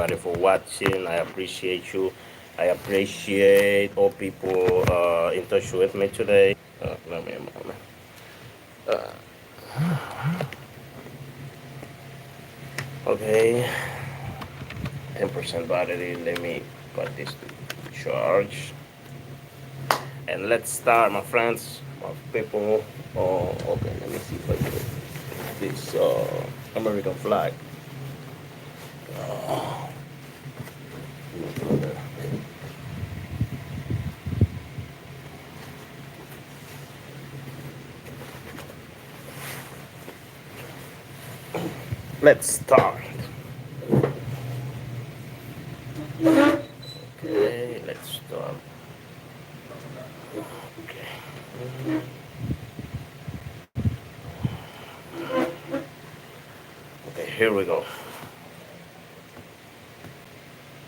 everybody for watching. I appreciate you. I appreciate all people in touch with me today. Let me a moment. 10% battery. Let me put this to charge. And let's start, my friends, my people. Okay, let me see if I get this American flag. Let's start. Okay, let's start. Okay. Okay, here we go.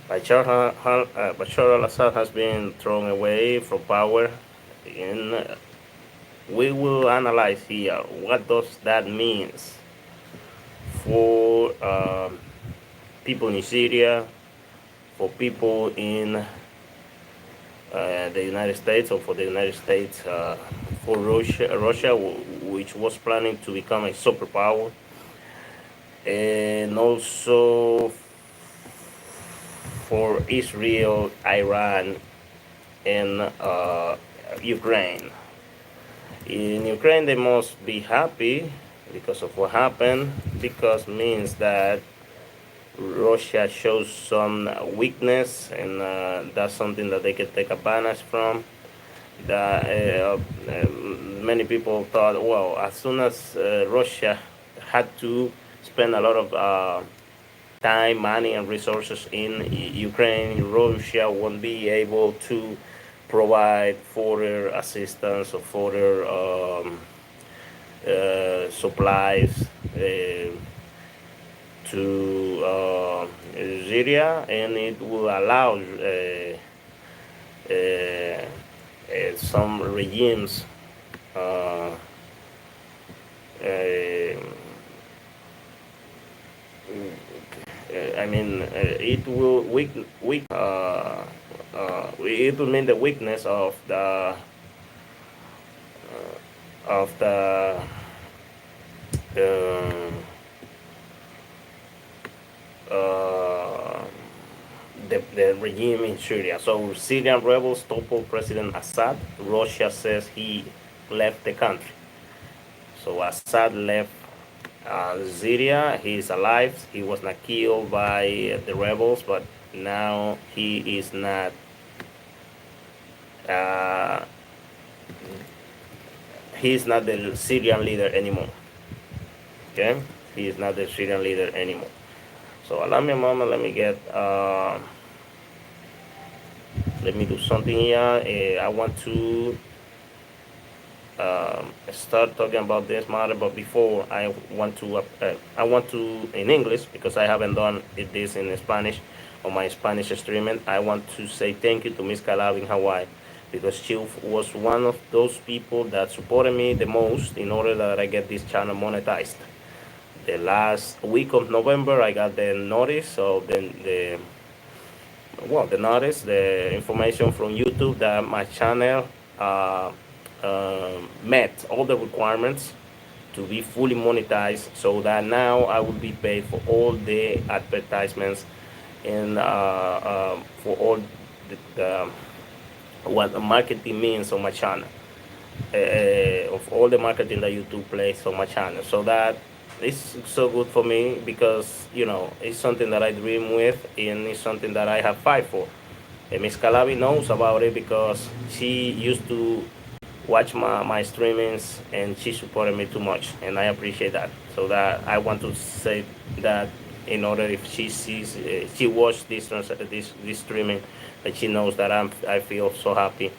Bashar al-Assad has been thrown away from power, and we will analyze here what does that mean for people in Syria, for people in the United States, or for the United States, for Russia, which was planning to become a superpower, and also for Israel, Iran, and Ukraine. In Ukraine, they must be happy because of what happened, because means that Russia shows some weakness, and that's something that they can take advantage from. That many people thought, well, as soon as Russia had to spend a lot of time, money, and resources in Ukraine, Russia won't be able to provide further assistance or further supplies to Syria, and it will allow some regimes it will it will mean the weakness of the the regime in Syria. So Syrian rebels toppled President Assad. Russia says he left the country. So Assad left Syria. He is alive. He was not killed by the rebels, but now he is not. He is not the Syrian leader anymore. Okay, he is not the Syrian leader anymore. So allow me a moment. Let me get. Let me do something here. I want to start talking about this matter, but before I want to in English, because I haven't done this in Spanish on my Spanish streaming. I want to say thank you to Miss Calab in Hawaii, because she was one of those people that supported me the most in order that I get this channel monetized. The last week of November, I got the notice, so then the information from YouTube that my channel met all the requirements to be fully monetized, so that now I will be paid for all the advertisements and for all what the marketing means on my channel, of all the marketing that YouTube plays on my channel. So that it's so good for me, because it's something that I dream with, and it's something that I have fight for. And Miss Calabi knows about it, because she used to watch my streamings, and she supported me too much, and I appreciate that. So that I want to say that, in order, if she sees, she watched this streaming, that she knows that I feel so happy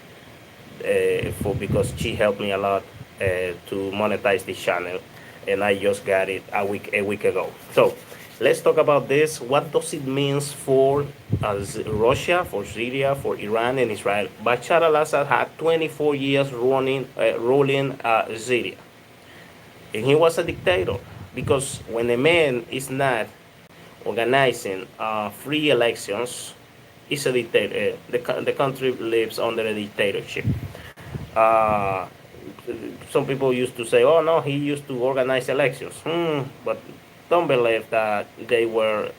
because she helped me a lot to monetize this channel, and I just got it a week ago. So let's talk about this. What does it mean for Russia, for Syria, for Iran, and Israel? Bashar al-Assad had 24 years ruling Syria, and he was a dictator, because when a man is not organizing free elections is a dictator. The country lives under a dictatorship. Uh, some people used to say, "Oh no, he used to organize elections," but don't believe that they were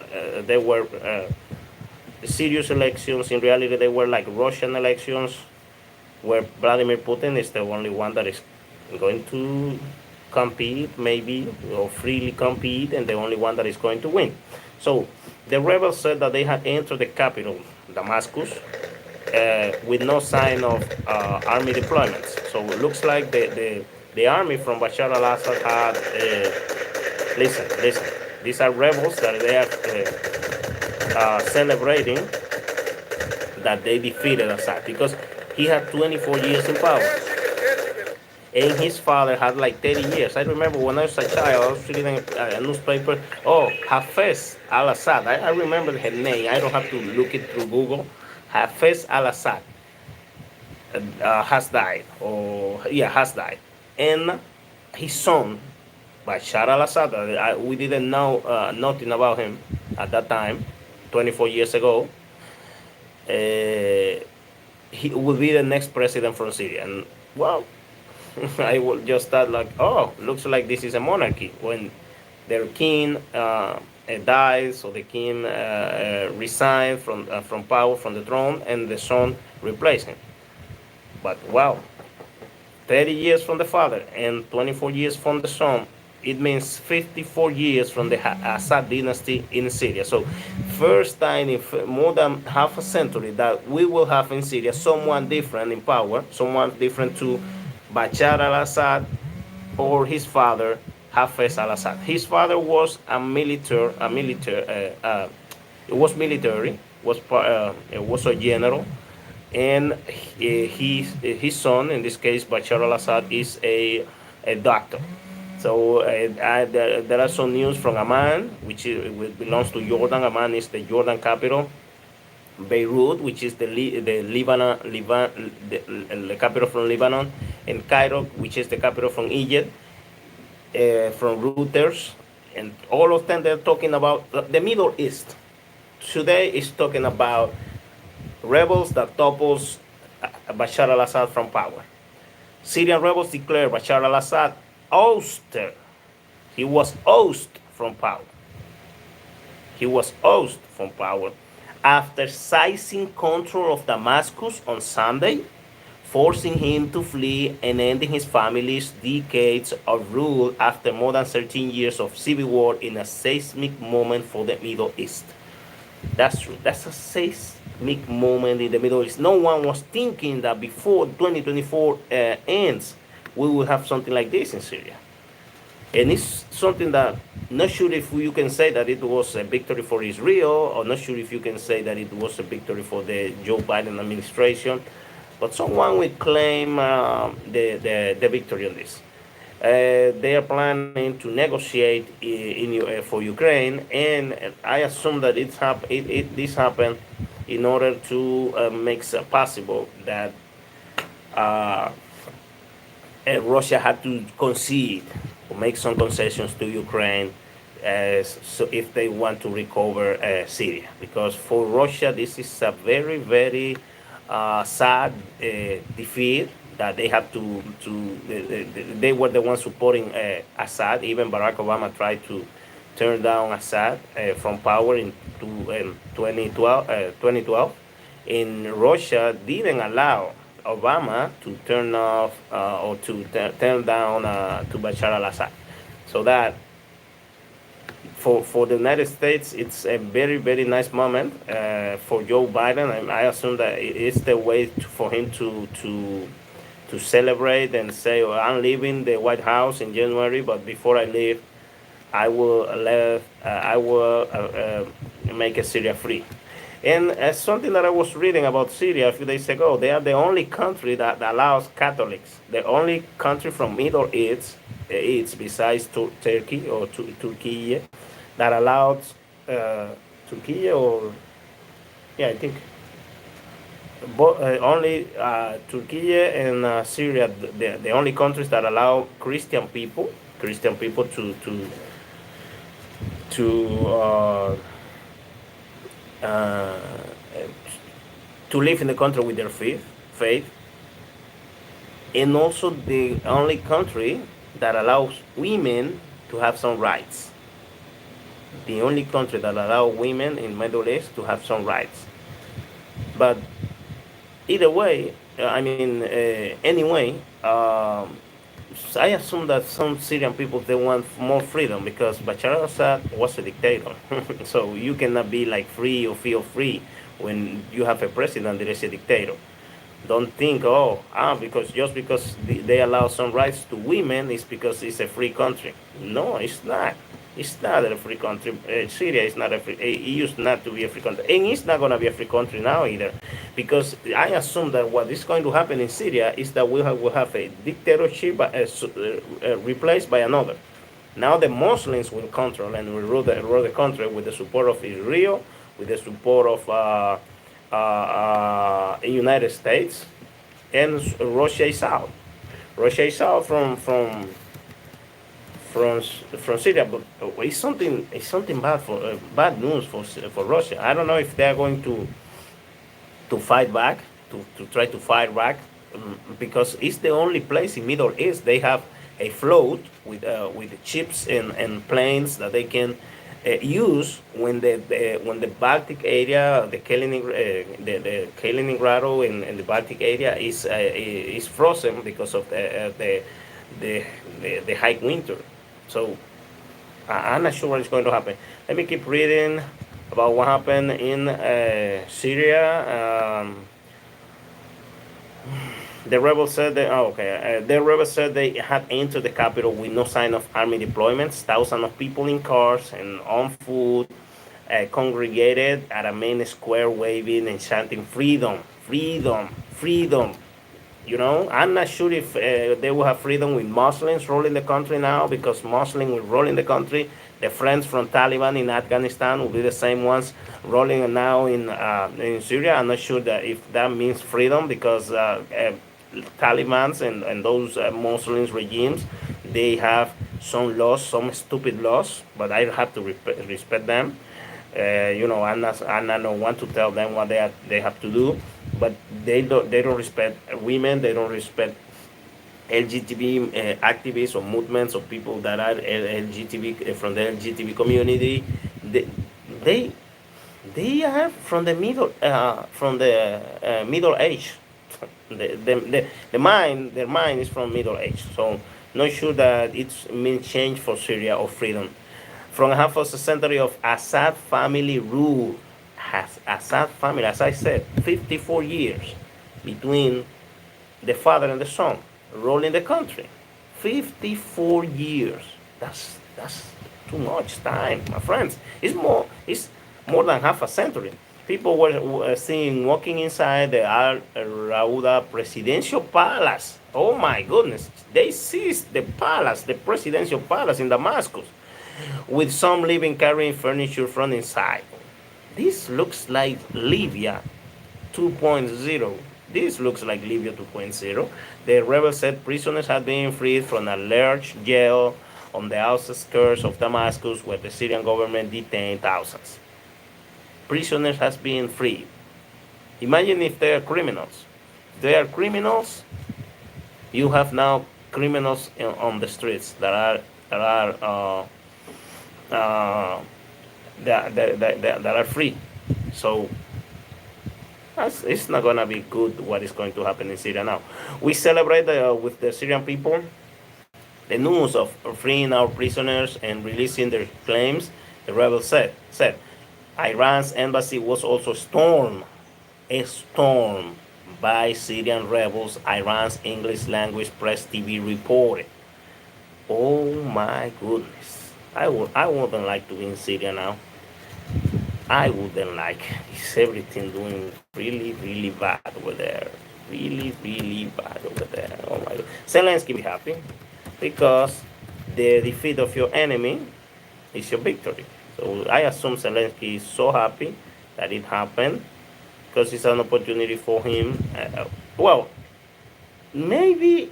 serious elections. In reality, they were like Russian elections, where Vladimir Putin is the only one that is going to compete, maybe, or freely compete, and the only one that is going to win. So the rebels said that they had entered the capital, Damascus, with no sign of army deployments. So it looks like the army from Bashar al-Assad had, listen, these are rebels that they are celebrating that they defeated Assad, because he had 24 years in power. And his father had like 30 years. I remember when I was a child, I was reading a newspaper. Oh, Hafez al-Assad. I remember her name. I don't have to look it through Google. Hafez al-Assad has died. Has died. And his son, Bashar al-Assad, we didn't know nothing about him at that time, 24 years ago. He will be the next president from Syria. And, well, I will just start like, oh, looks like this is a monarchy. When their king dies, or the king resigns from power, from the throne, and the son replaces him. But wow, 30 years from the father and 24 years from the son, it means 54 years from the Assad dynasty in Syria. So first time in more than half a century that we will have in Syria someone different in power, someone different to Bashar al-Assad or his father, Hafez al-Assad. His father was it was military, was a general, and his son, in this case Bashar al-Assad, is a doctor. So there are some news from Amman, which belongs to Jordan. Amman is the Jordan capital. BEIRUT, which is the capital from Lebanon, and CAIRO, which is the capital from Egypt, from Reuters, and all of them, they're talking about the Middle East. Today is talking about rebels that topples Bashar al-Assad from power. Syrian rebels declare Bashar al-Assad ouster. He was ousted from power. He was ousted from power after seizing control of Damascus on Sunday, forcing him to flee and ending his family's decades of rule after more than 13 years of civil war in a seismic moment for the Middle East. That's true. That's a seismic moment in the Middle East. No one was thinking that before 2024 ends, we will have something like this in Syria. And it's something that, not sure if you can say that it was a victory for Israel, or not sure if you can say that it was a victory for the Joe Biden administration, but someone will claim the victory on this. They are planning to negotiate for Ukraine, and I assume that this happened in order to make it possible that Russia had to concede or make some concessions to Ukraine, so if they want to recover Syria, because for Russia this is a very, very sad defeat that they have to they were the ones supporting Assad. Even Barack Obama tried to turn down Assad from power in 2012. And Russia didn't allow Obama to turn off or to turn down to Bashar al-Assad. So that for the United States, it's a very, very nice moment for Joe Biden. And I assume that it's the way for him to celebrate and say, well, I'm leaving the White House in January, but before I leave, I will make Syria free. And something that I was reading about Syria a few days ago, they are the only country that allows Catholics, the only country from Middle East, besides Turkey or Turkey, that allows Turkey or, I think, only Turkey and Syria, the only countries that allow Christian people to uh, to live in the country with their faith, and also the only country that allows women to have some rights. The only country that allows women in Middle East to have some rights. But either way, anyway, I assume that some Syrian people they want more freedom because Bashar al-Assad was a dictator. So you cannot be like free or feel free when you have a president that is a dictator. Don't think, because just because they allow some rights to women is because it's a free country. No, it's not. It's not a free country. Syria is not a free. It used not to be a free country, and it's not going to be a free country now either, because I assume that what is going to happen in Syria is that we'll have a dictatorship replaced by another. Now the Muslims will control and will rule the country with the support of Israel, with the support of United States, and Russia is out. Russia is out from Syria, but it's something bad for bad news for Russia. I don't know if they're going to fight back, to try to fight back, because it's the only place in Middle East they have a float with ships and planes that they can use when the Baltic area, the Kaliningrad and the Baltic area is frozen because of the high winter. So I'm not sure what is going to happen. Let me keep reading about what happened in Syria. The rebels said the rebels said they had entered the capital with no sign of army deployments. Thousands of people in cars and on foot congregated at a main square, waving and chanting "Freedom, freedom, freedom." You know, I'm not sure if they will have freedom with Muslims ruling the country now, because Muslims will rule in the country. The friends from Taliban in Afghanistan will be the same ones rolling now in Syria. I'm not sure that if that means freedom, because Taliban's and those Muslims regimes, they have some laws, some stupid laws, but I have to respect them. I'm not one to tell them what they have to do, but they don't respect women. They don't respect LGBT activists or movements of people that are LGBT from the LGBT community. They are from the middle age. Their mind is from middle age. So not sure that it's means change for Syria or freedom. From half of a century of Assad family rule, Assad family, as I said, 54 years between the father and the son ruling the country. 54 years. That's too much time, my friends. It's more than half a century. People were seen walking inside the al-Rauda presidential palace. Oh my goodness. They seized the palace, the presidential palace in Damascus, with some living carrying furniture from inside. This looks like Libya 2.0. This looks like Libya 2.0. The rebels said prisoners had been freed from a large jail on the outskirts of Damascus, where the Syrian government detained thousands. Prisoners has been freed. Imagine if they are criminals. If they are criminals, you have now criminals on the streets that are free. So it's not gonna be good what is going to happen in Syria now. We celebrate with the Syrian people the news of freeing our prisoners and releasing their claims. The rebels said Iran's embassy was also stormed by Syrian rebels. Iran's English language press TV reported. Oh my goodness. I wouldn't like to be in Syria now. I wouldn't like. It's everything doing really, really bad over there. Really, really bad over there. Oh my God. Zelensky be happy because the defeat of your enemy is your victory. So I assume Zelensky is so happy that it happened, because it's an opportunity for him. Maybe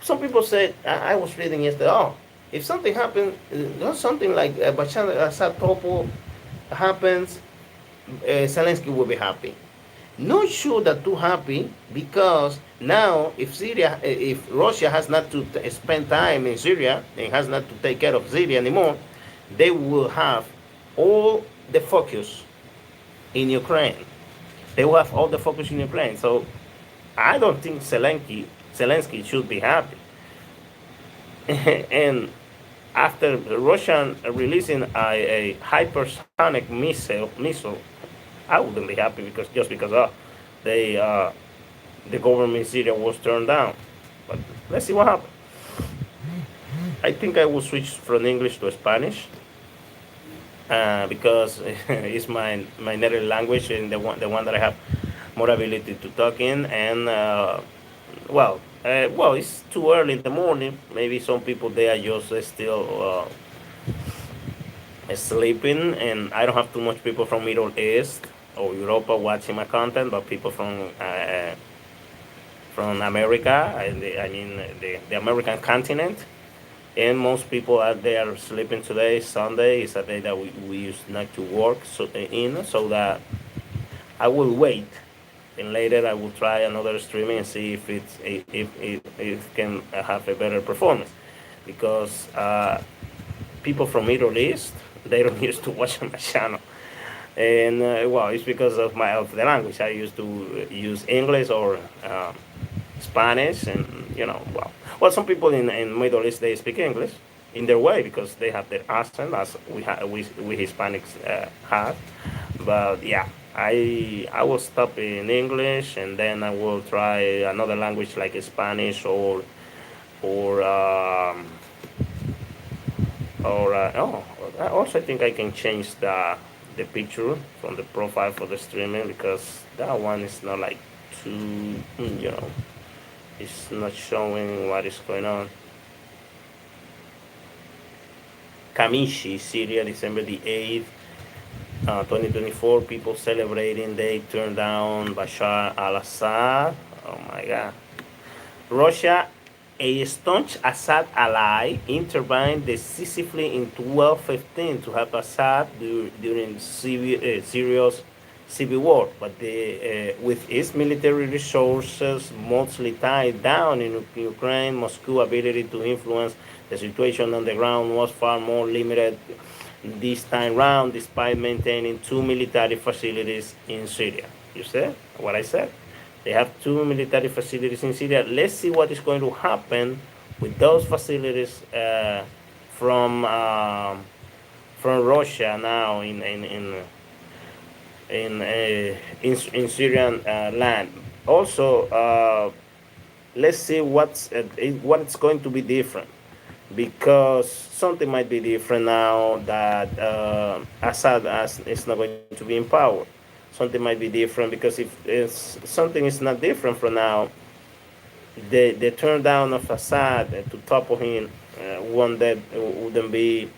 some people said, I was reading yesterday, if something happens, something like Bashar al-Assad topple happens, Zelensky will be happy. Not sure that too happy, because now if Russia has not to spend time in Syria and has not to take care of Syria anymore, they will have all the focus in Ukraine. They will have all the focus in Ukraine. So I don't think Zelensky should be happy. And after Russia releasing a hypersonic missile, I wouldn't be happy, because they the government in Syria was turned down. But let's see what happens. I think I will switch from English to Spanish, because it's my native language, and the one that I have more ability to talk in. And well, it's too early in the morning. Maybe some people they are just still sleeping, and I don't have too much people from Middle East or Europe watching my content, but people from America, the American continent. And most people out there sleeping today. Sunday is a day that we used not to work, so that I will wait, and later I will try another streaming and see if it can have a better performance, because people from Middle East, they don't used to watch my channel. And it's because of the language. I used to use English or Spanish, and some people in Middle East, they speak English in their way, because they have their accent, as we Hispanics have. But yeah, I will stop in English, and then I will try another language like Spanish or also I think I can change the picture from the profile for the streaming, because that one is not like too, it's not showing what is going on. Kamishi, Syria, December the 8th, 2024. People celebrating they turned down Bashar al-Assad. Oh my God. Russia, a staunch Assad ally, intervened decisively in 1215 to help Assad during Syria's civil war, but with its military resources mostly tied down in Ukraine, Moscow's ability to influence the situation on the ground was far more limited this time round, despite maintaining 2 military facilities in Syria. You see what I said? They have 2 military facilities in Syria. Let's see what is going to happen with those facilities from Russia now in Syrian land. Also, let's see what's going to be different, because something might be different now that Assad is not going to be in power. Something might be different, because if something is not different from now, the turn down of Assad to topple him wouldn't be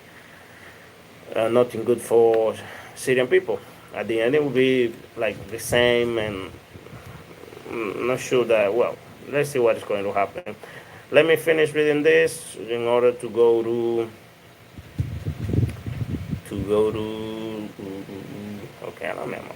nothing good for Syrian people. At the end, it will be like the same, and I'm not sure that, let's see what is going to happen. Let me finish reading this in order to go to okay, I don't remember.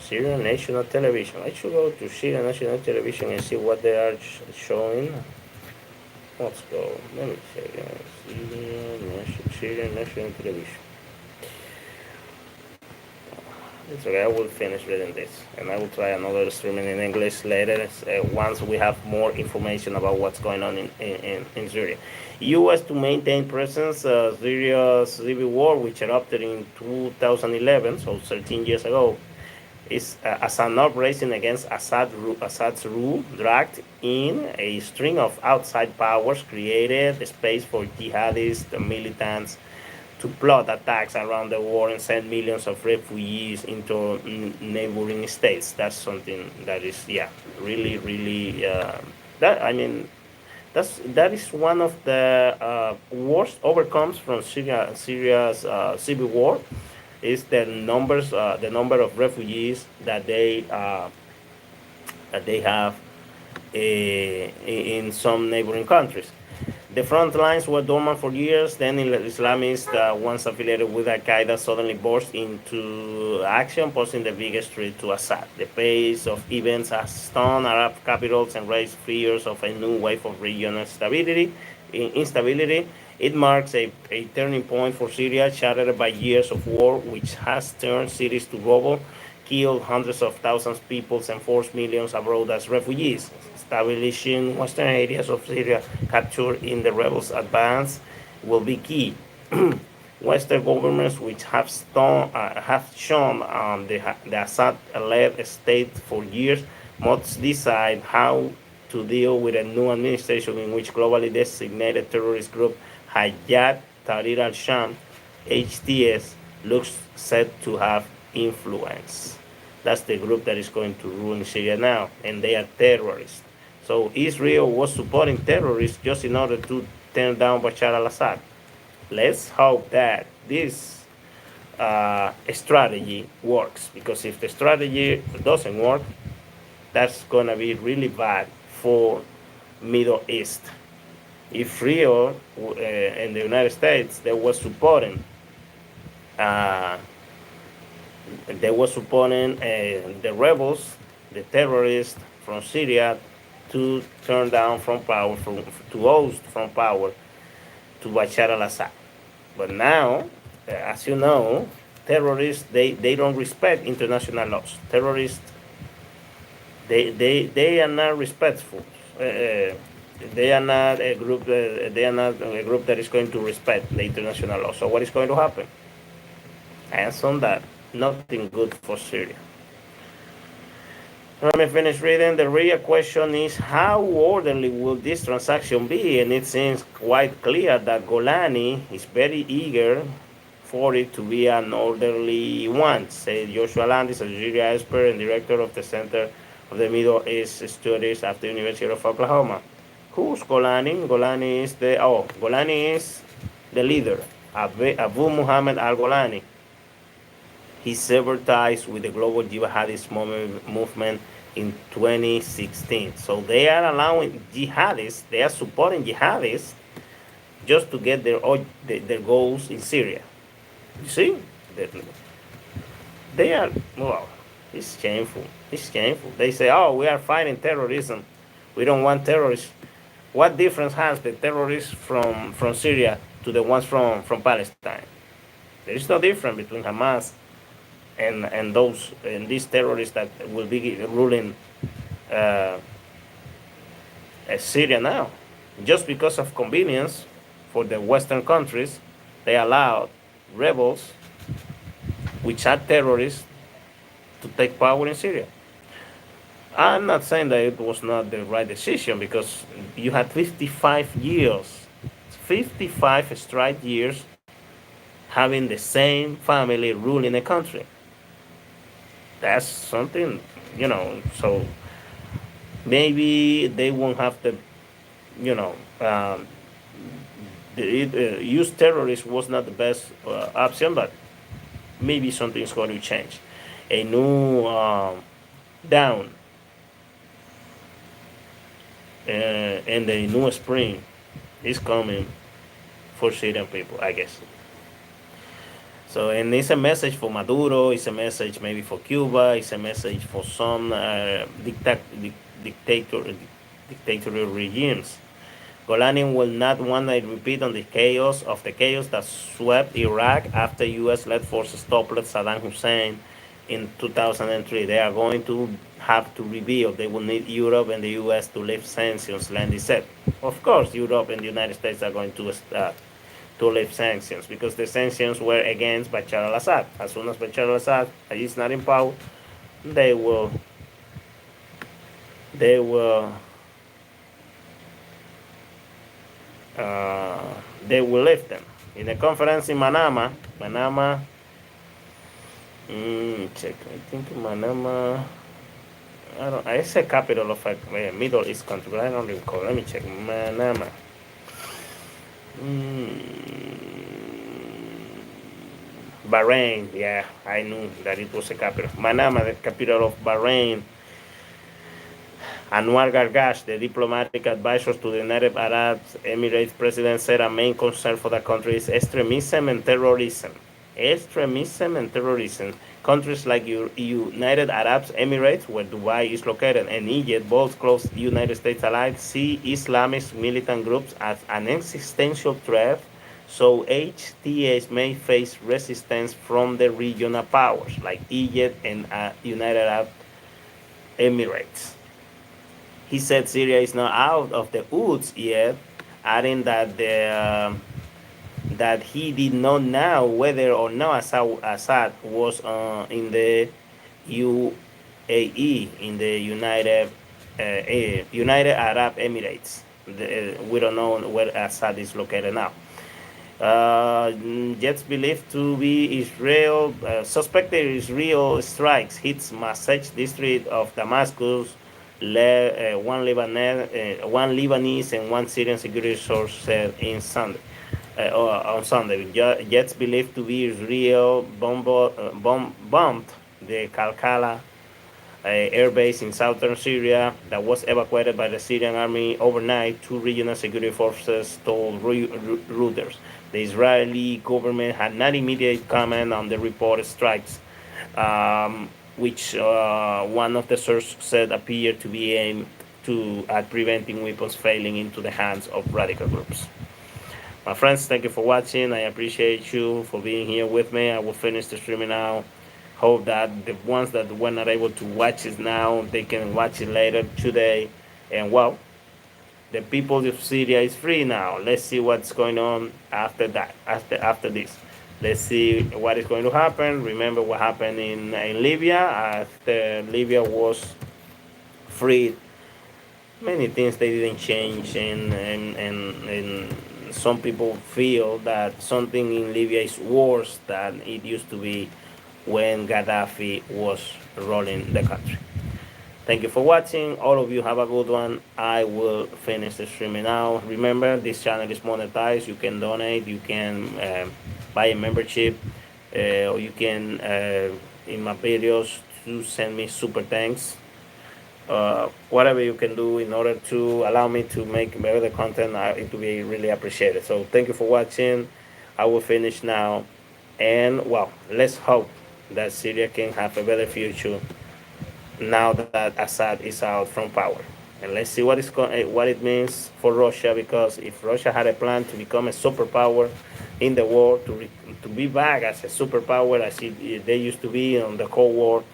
Syrian national television. I should go to Syrian national television and see what they are showing. Let's go. Let me check. Syrian national television. It's okay. I will finish reading this, and I will try another streaming in English later once we have more information about what's going on in Syria. U.S. to maintain presence. Syria's civil war, which erupted in 2011, so 13 years ago, is as an uprising against Assad's rule, dragged in a string of outside powers, created the space for jihadist militants to plot attacks around the world and send millions of refugees into neighboring states. That's something that is, yeah, really, really. That I mean, that is one of the worst overcomes from Syria's civil war. Is the number of refugees that they have in some neighboring countries. The front lines were dormant for years. Then Islamists, once affiliated with al-Qaeda, suddenly burst into action, posing the biggest threat to Assad. The pace of events has stunned Arab capitals and raised fears of a new wave of regional instability. It marks a turning point for Syria, shattered by years of war, which has turned cities to rubble, killed hundreds of thousands of people, and forced millions abroad as refugees. Establishing western areas of Syria captured in the rebels' advance will be key. Western governments, which have shown the Assad-led state for years, must decide how to deal with a new administration in which globally designated terrorist group Hayat Tahrir al-Sham (HTS) looks set to have influence. That's the group that is going to rule in Syria now, and they are terrorists. So Israel was supporting terrorists just in order to turn down Bashar al-Assad. Let's hope that this strategy works, because if the strategy doesn't work, that's going to be really bad for Middle East. If Rio and the United States, they were supporting the rebels, the terrorists from Syria, to turn down from power, to oust from power to Bashar al-Assad. But now, as you know, terrorists, they don't respect international laws. Terrorists, they are not respectful. They are not a group. They are not a group that is going to respect the international law. So what is going to happen? And on that, nothing good for Syria. Let me finish reading. The real question is, how orderly will this transaction be? And it seems quite clear that Golani is very eager for it to be an orderly one, said Joshua Landis, a Syria expert and director of the Center of the Middle East Studies at the University of Oklahoma. Who's Golani? Golani is the leader, Abu Muhammad al-Golani. He severed ties with the global jihadist movement in 2016. So they are allowing jihadists, they are supporting jihadists just to get their goals in Syria. You see? They are, well, it's shameful. It's shameful. They say, oh, we are fighting terrorism. We don't want terrorists. What difference has the terrorists from Syria to the ones from Palestine? There is no difference between Hamas and these terrorists that will be ruling Syria now. Just because of convenience for the Western countries, they allowed rebels, which are terrorists, to take power in Syria. I'm not saying that it was not the right decision, because you had 55 straight years having the same family ruling a country. That's something, so maybe they won't have to, use terrorists was not the best option, but maybe something's going to change. A new down and a new spring is coming for Syrian people, I guess. So, and it's a message for Maduro, it's a message maybe for Cuba, it's a message for some dictatorial regimes. Golani will not want a repeat on the chaos that swept Iraq after U.S.-led forces toppled Saddam Hussein in 2003. They are going to have to rebuild. They will need Europe and the U.S. to lift sanctions, Landy said. Of course, Europe and the United States are going to lift sanctions, because the sanctions were against Bashar al-Assad. As soon as Bashar al-Assad is not in power, they will lift them. in a conference in Manama. Check. I think Manama. I don't. It's a capital of a Middle East country, but I don't recall. Let me check. Manama. Bahrain. Yeah, I knew that it was a capital. Manama, the capital of Bahrain. Anwar Gargash, the diplomatic advisor to the United Arab Emirates president, said a main concern for the country is extremism and terrorism. Extremism and terrorism. Countries like United Arab Emirates, where Dubai is located, and Egypt, both close United States allies, see Islamist militant groups as an existential threat, so HTS may face resistance from the regional powers like Egypt and United Arab Emirates. He said Syria is not out of the woods yet, adding that that he did not know whether or not Assad was in the UAE, in the United Arab Emirates. We don't know where Assad is located now. Jets believed to be Israel, suspected Israel strikes hits Masaj district of Damascus. One Lebanese and one Syrian security source said on Sunday. Jets believed to be Israel bombed the Kalkala air base in southern Syria that was evacuated by the Syrian army overnight, two regional security forces told Reuters. The Israeli government had not immediate comment on the reported strikes, which one of the sources said appeared to be aimed at preventing weapons failing into the hands of radical groups. My friends, thank you for watching. I appreciate you for being here with me. I will finish the streaming now. Hope that the ones that were not able to watch it now, they can watch it later today. And well, the people of Syria is free now. Let's see what's going on after that, after this. Let's see what is going to happen. Remember what happened in Libya. After Libya was freed, many things they didn't change, and some people feel that something in Libya is worse than it used to be when Gaddafi was ruling the country. Thank you for watching. All of you have a good one. I will finish the streaming now. Remember, this channel is monetized. You can donate. You can buy a membership, or you can in my videos to send me super thanks. Whatever you can do in order to allow me to make better content, it will be really appreciated. So thank you for watching. I will finish now, and well, let's hope that Syria can have a better future now that Assad is out from power. And let's see what it means for Russia, because if Russia had a plan to become a superpower in the world, to be back as a superpower as they used to be on the Cold War,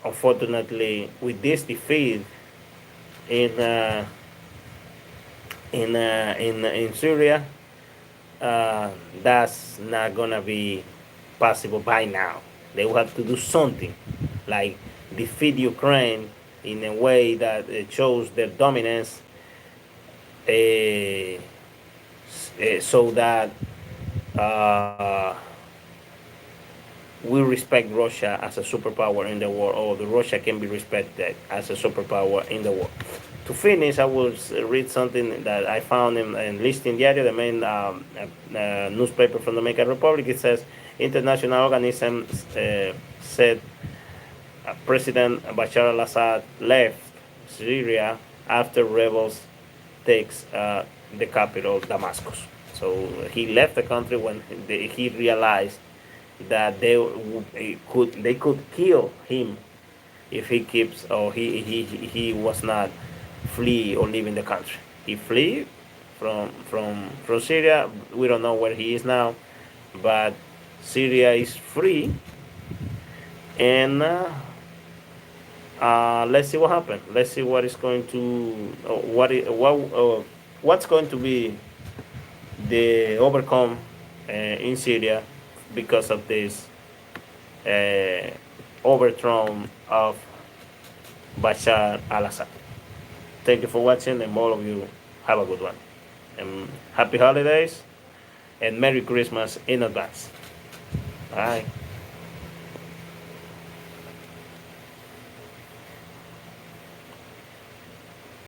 unfortunately, with this defeat in Syria, that's not gonna be possible by now. They will have to do something like defeat Ukraine in a way that shows their dominance, so that we respect Russia as a superpower in the world, or the Russia can be respected as a superpower in the world. To finish, I will read something that I found in Listing Diario, the main newspaper from the Dominican Republic. It says, international organisms said President Bashar al-Assad left Syria after rebels takes the capital, Damascus. So he left the country when he realized that they could kill him if he keeps, or he was not flee or leaving the country. He flee from Syria. We don't know where he is now, but Syria is free, and let's see what happens. Let's see what is going to what's going to be the overcome in Syria because of this overthrow of Bashar al-Assad. Thank you for watching, and all of you have a good one. And happy holidays. and Merry Christmas in advance. Bye.